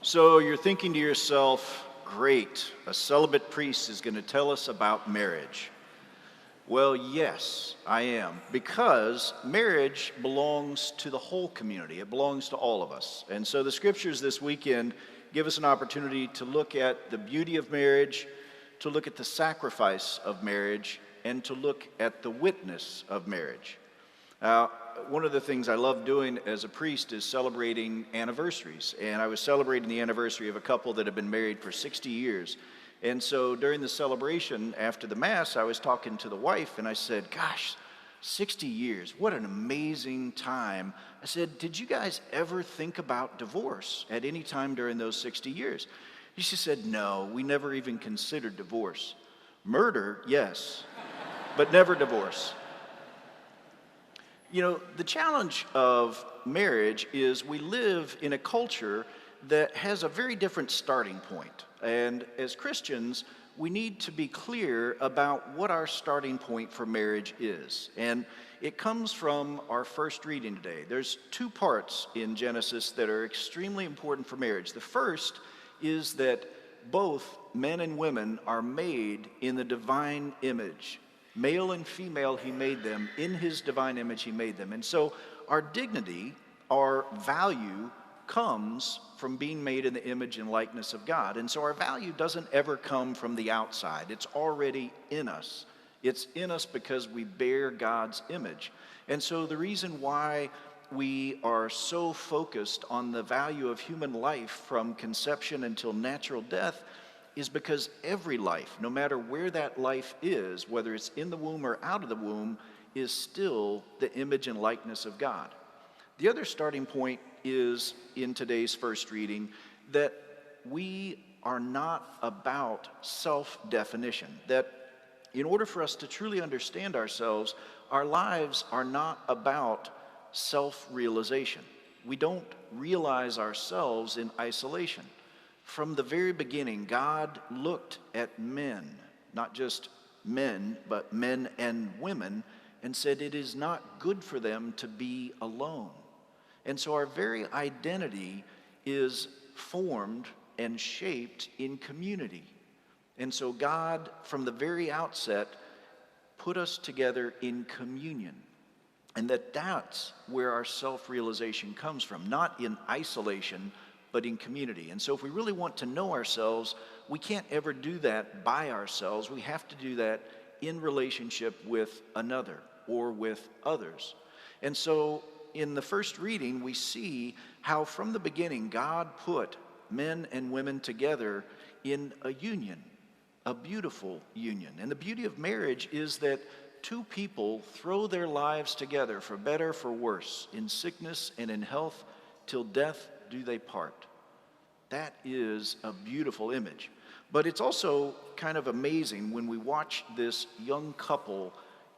So you're thinking to yourself, great, a celibate priest is going to tell us about marriage. Well, yes, I am, because marriage belongs to the whole community. It belongs to all of us. And so the scriptures this weekend give us an opportunity to look at the beauty of marriage, to look at the sacrifice of marriage, and to look at the witness of marriage. One of the things I love doing as a priest is celebrating anniversaries. And I was celebrating the anniversary of a couple that have been married for 60 years. And so during the celebration after the Mass, I was talking to the wife and I said, gosh, 60 years, what an amazing time. I said, did you guys ever think about divorce at any time during those 60 years? She said, no, we never even considered divorce. Murder, yes, but never divorce. You know, the challenge of marriage is we live in a culture that has a very different starting point. And as Christians, we need to be clear about what our starting point for marriage is. And it comes from our first reading today. There's two parts in Genesis that are extremely important for marriage. The first is that both men and women are made in the divine image. Male and female, he made them. In his divine image, he made them. And so our dignity, our value, comes from being made in the image and likeness of God. And so our value doesn't ever come from the outside. It's already in us. It's in us because we bear God's image. And so the reason why we are so focused on the value of human life from conception until natural death is because every life, no matter where that life is, whether it's in the womb or out of the womb, is still the image and likeness of God. The other starting point is in today's first reading that we are not about self-definition, that in order for us to truly understand ourselves, our lives are not about self-realization. We don't realize ourselves in isolation. From the very beginning, God looked at men, not just men, but men and women, and said it is not good for them to be alone. And so our very identity is formed and shaped in community. And so God, from the very outset, put us together in communion. And that's where our self-realization comes from, not in isolation, but in community. And so if we really want to know ourselves, we can't ever do that by ourselves. We have to do that in relationship with another or with others. And so in the first reading, we see how from the beginning God put men and women together in a union, a beautiful union. And the beauty of marriage is that two people throw their lives together for better, for worse, in sickness and in health, till death do they part. That is a beautiful image. But it's also kind of amazing when we watch this young couple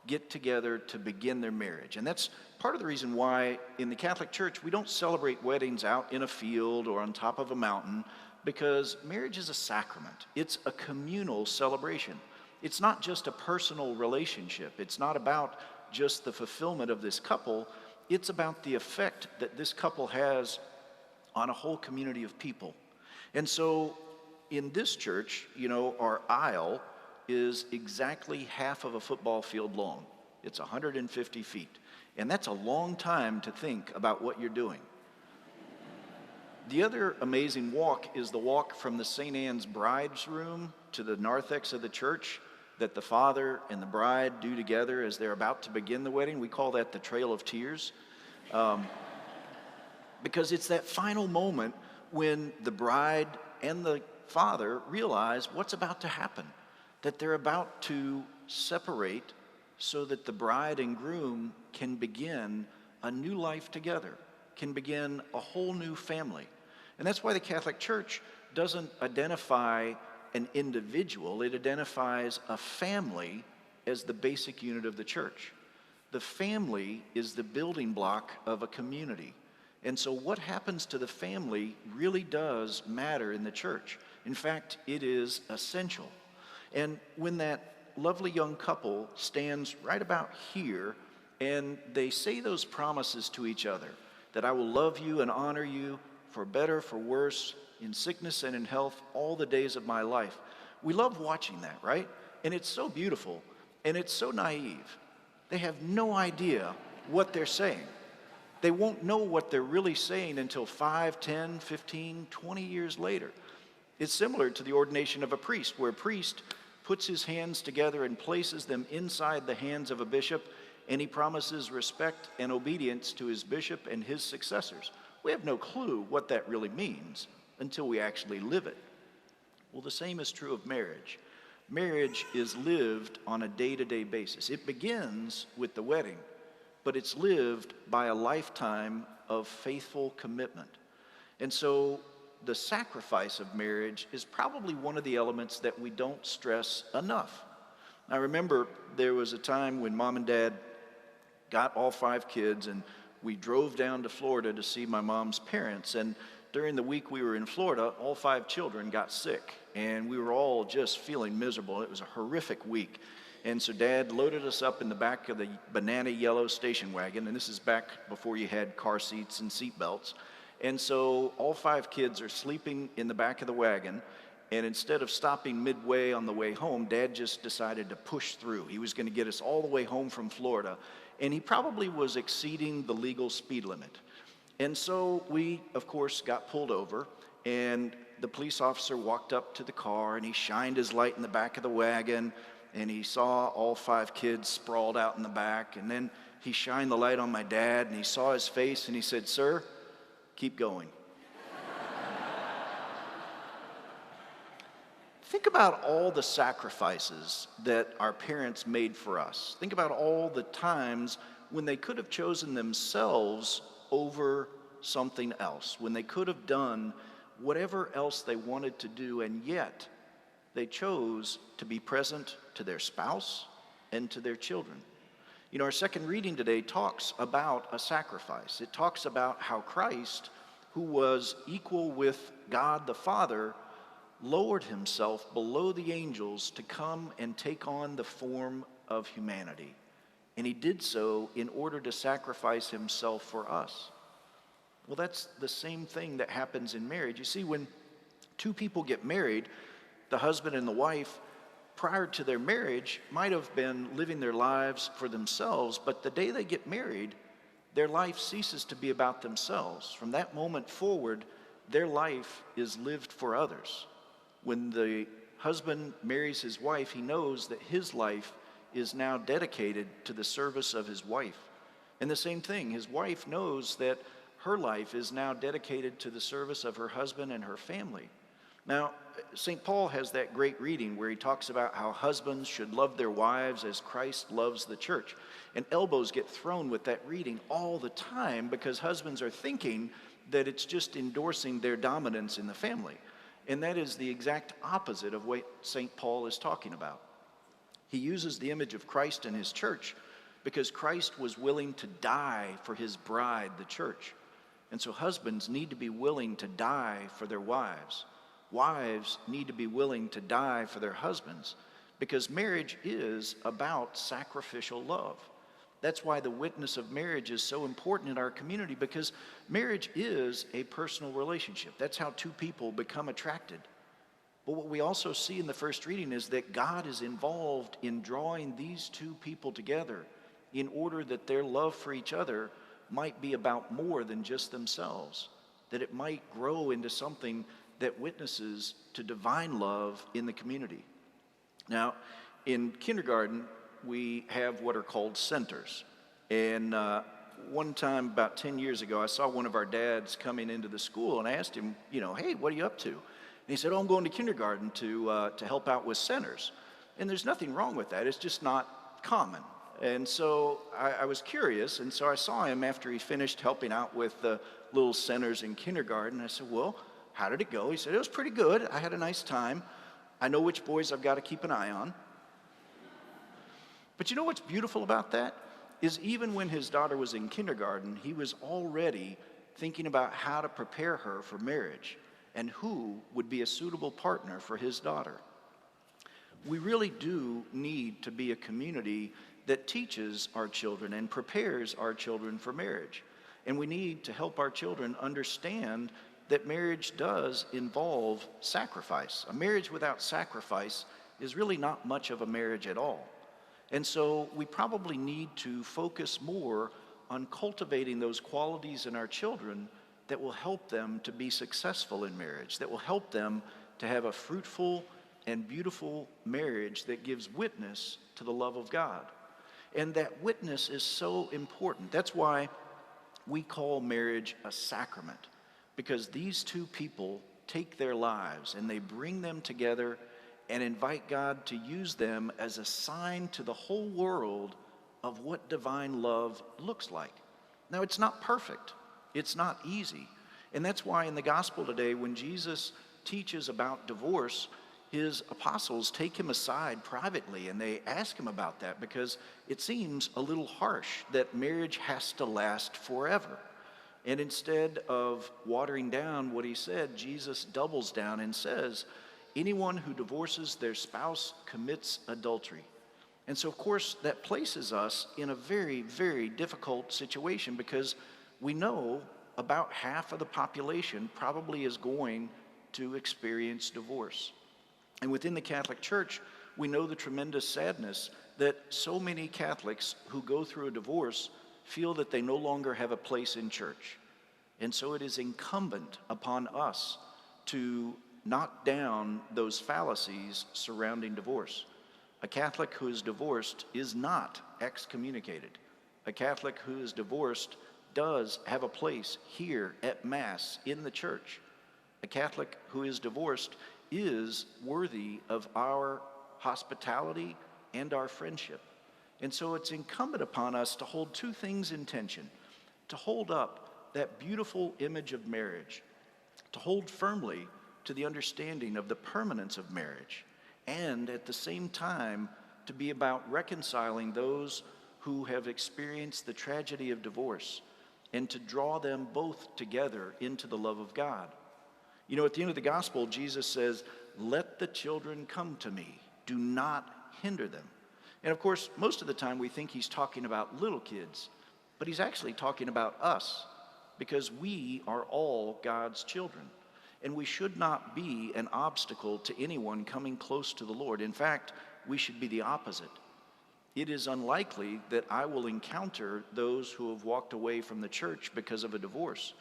get together to begin their marriage. And that's part of the reason why in the Catholic Church we don't celebrate weddings out in a field or on top of a mountain, because marriage is a sacrament. It's a communal celebration. It's not just a personal relationship. It's not about just the fulfillment of this couple. It's about the effect that this couple has on a whole community of people. And so in this church, you know, our aisle is exactly half of a football field long. It's 150 feet. And that's a long time to think about what you're doing. The other amazing walk is the walk from the St. Anne's bride's room to the narthex of the church that the father and the bride do together as they're about to begin the wedding. We call that the Trail of Tears. Because it's that final moment when the bride and the father realize what's about to happen, that they're about to separate so that the bride and groom can begin a new life together, can begin a whole new family. And that's why the Catholic Church doesn't identify an individual, it identifies a family as the basic unit of the church. The family is the building block of a community. And so what happens to the family really does matter in the church. In fact, it is essential. And when that lovely young couple stands right about here and they say those promises to each other, that I will love you and honor you for better, for worse, in sickness and in health, all the days of my life. We love watching that, right? And it's so beautiful, and it's so naive. They have no idea what they're saying. They won't know what they're really saying until 5, 10, 15, 20 years later. It's similar to the ordination of a priest, where a priest puts his hands together and places them inside the hands of a bishop, and he promises respect and obedience to his bishop and his successors. We have no clue what that really means until we actually live it. Well, the same is true of marriage. Marriage is lived on a day-to-day basis. It begins with the wedding, but it's lived by a lifetime of faithful commitment. And so the sacrifice of marriage is probably one of the elements that we don't stress enough. I remember there was a time when Mom and Dad got all 5 kids, and we drove down to Florida to see my mom's parents. And during the week we were in Florida, all 5 children got sick, and we were all just feeling miserable. It was a horrific week. And so Dad loaded us up in the back of the banana yellow station wagon, and this is back before you had car seats and seat belts. And so all 5 kids are sleeping in the back of the wagon, and instead of stopping midway on the way home, Dad just decided to push through. He was going to get us all the way home from Florida, and he probably was exceeding the legal speed limit. And so we, of course, got pulled over, and the police officer walked up to the car, and he shined his light in the back of the wagon, and he saw all 5 kids sprawled out in the back, and then he shined the light on my dad, and he saw his face, and he said, "Sir, keep going." Think about all the sacrifices that our parents made for us. Think about all the times when they could have chosen themselves over something else, when they could have done whatever else they wanted to do, and yet they chose to be present to their spouse and to their children. You know, our second reading today talks about a sacrifice. It talks about how Christ, who was equal with God the Father, lowered himself below the angels to come and take on the form of humanity. And he did so in order to sacrifice himself for us. Well, that's the same thing that happens in marriage. You see, when 2 people get married, the husband and the wife, prior to their marriage, might have been living their lives for themselves, but the day they get married, their life ceases to be about themselves. From that moment forward, their life is lived for others. When the husband marries his wife, he knows that his life is now dedicated to the service of his wife. And the same thing, his wife knows that her life is now dedicated to the service of her husband and her family. Now, St. Paul has that great reading where he talks about how husbands should love their wives as Christ loves the church. And elbows get thrown with that reading all the time because husbands are thinking that it's just endorsing their dominance in the family. And that is the exact opposite of what St. Paul is talking about. He uses the image of Christ and his church because Christ was willing to die for his bride, the church. And so husbands need to be willing to die for their wives. Wives need to be willing to die for their husbands because marriage is about sacrificial love. That's why the witness of marriage is so important in our community, because marriage is a personal relationship. That's how 2 people become attracted. But what we also see in the first reading is that God is involved in drawing these 2 people together in order that their love for each other might be about more than just themselves, that it might grow into something that witnesses to divine love in the community. Now, in kindergarten, we have what are called centers. And one time, about 10 years ago, I saw one of our dads coming into the school, and I asked him, "Hey, what are you up to?" And he said, "Oh, I'm going to kindergarten to help out with centers." And there's nothing wrong with that. It's just not common. And so I was curious, and so I saw him after he finished helping out with the little centers in kindergarten. I said, "Well, how did it go?" He said, "It was pretty good. I had a nice time. I know which boys I've got to keep an eye on." But you know what's beautiful about that? Is even when his daughter was in kindergarten, he was already thinking about how to prepare her for marriage and who would be a suitable partner for his daughter. We really do need to be a community that teaches our children and prepares our children for marriage. And we need to help our children understand that marriage does involve sacrifice. A marriage without sacrifice is really not much of a marriage at all. And so we probably need to focus more on cultivating those qualities in our children that will help them to be successful in marriage, that will help them to have a fruitful and beautiful marriage that gives witness to the love of God. And that witness is so important. That's why we call marriage a sacrament, because these two people take their lives and they bring them together and invite God to use them as a sign to the whole world of what divine love looks like. Now, it's not perfect. It's not easy. And that's why in the gospel today, when Jesus teaches about divorce, his apostles take him aside privately and they ask him about that, because it seems a little harsh that marriage has to last forever. And instead of watering down what he said, Jesus doubles down and says, anyone who divorces their spouse commits adultery. And so, of course, that places us in a very, very difficult situation, because we know about half of the population probably is going to experience divorce. And within the Catholic Church, we know the tremendous sadness that so many Catholics who go through a divorce feel that they no longer have a place in church. And so it is incumbent upon us to knock down those fallacies surrounding divorce. A Catholic who is divorced is not excommunicated. A Catholic who is divorced does have a place here at Mass in the church. A Catholic who is divorced is worthy of our hospitality and our friendship. And so it's incumbent upon us to hold two things in tension: to hold up that beautiful image of marriage, to hold firmly to the understanding of the permanence of marriage, and at the same time to be about reconciling those who have experienced the tragedy of divorce, and to draw them both together into the love of God. You know, at the end of the gospel, Jesus says, "Let the children come to me. Do not hinder them." And of course, most of the time we think he's talking about little kids, but he's actually talking about us, because we are all God's children. And we should not be an obstacle to anyone coming close to the Lord. In fact, we should be the opposite. It is unlikely that I will encounter those who have walked away from the church because of a divorce,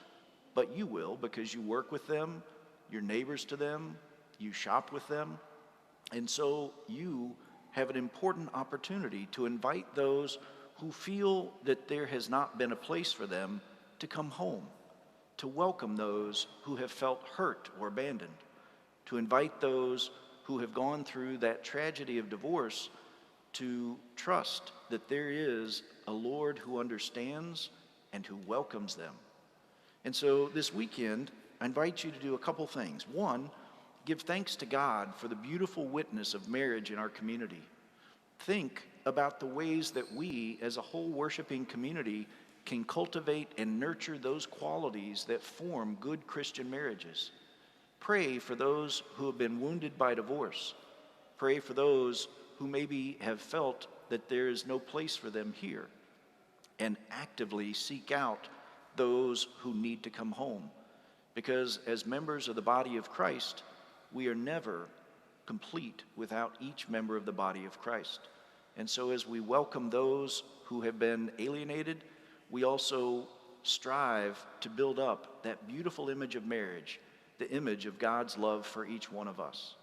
but you will, because you work with them, you're neighbors to them, you shop with them, and so you have an important opportunity to invite those who feel that there has not been a place for them to come home, to welcome those who have felt hurt or abandoned, to invite those who have gone through that tragedy of divorce to trust that there is a Lord who understands and who welcomes them. And so this weekend, I invite you to do a couple things. One, give thanks to God for the beautiful witness of marriage in our community. Think about the ways that we, as a whole worshiping community, can cultivate and nurture those qualities that form good Christian marriages. Pray for those who have been wounded by divorce. Pray for those who maybe have felt that there is no place for them here. And actively seek out those who need to come home. Because as members of the body of Christ, we are never complete without each member of the body of Christ. And so as we welcome those who have been alienated, we also strive to build up that beautiful image of marriage, the image of God's love for each one of us.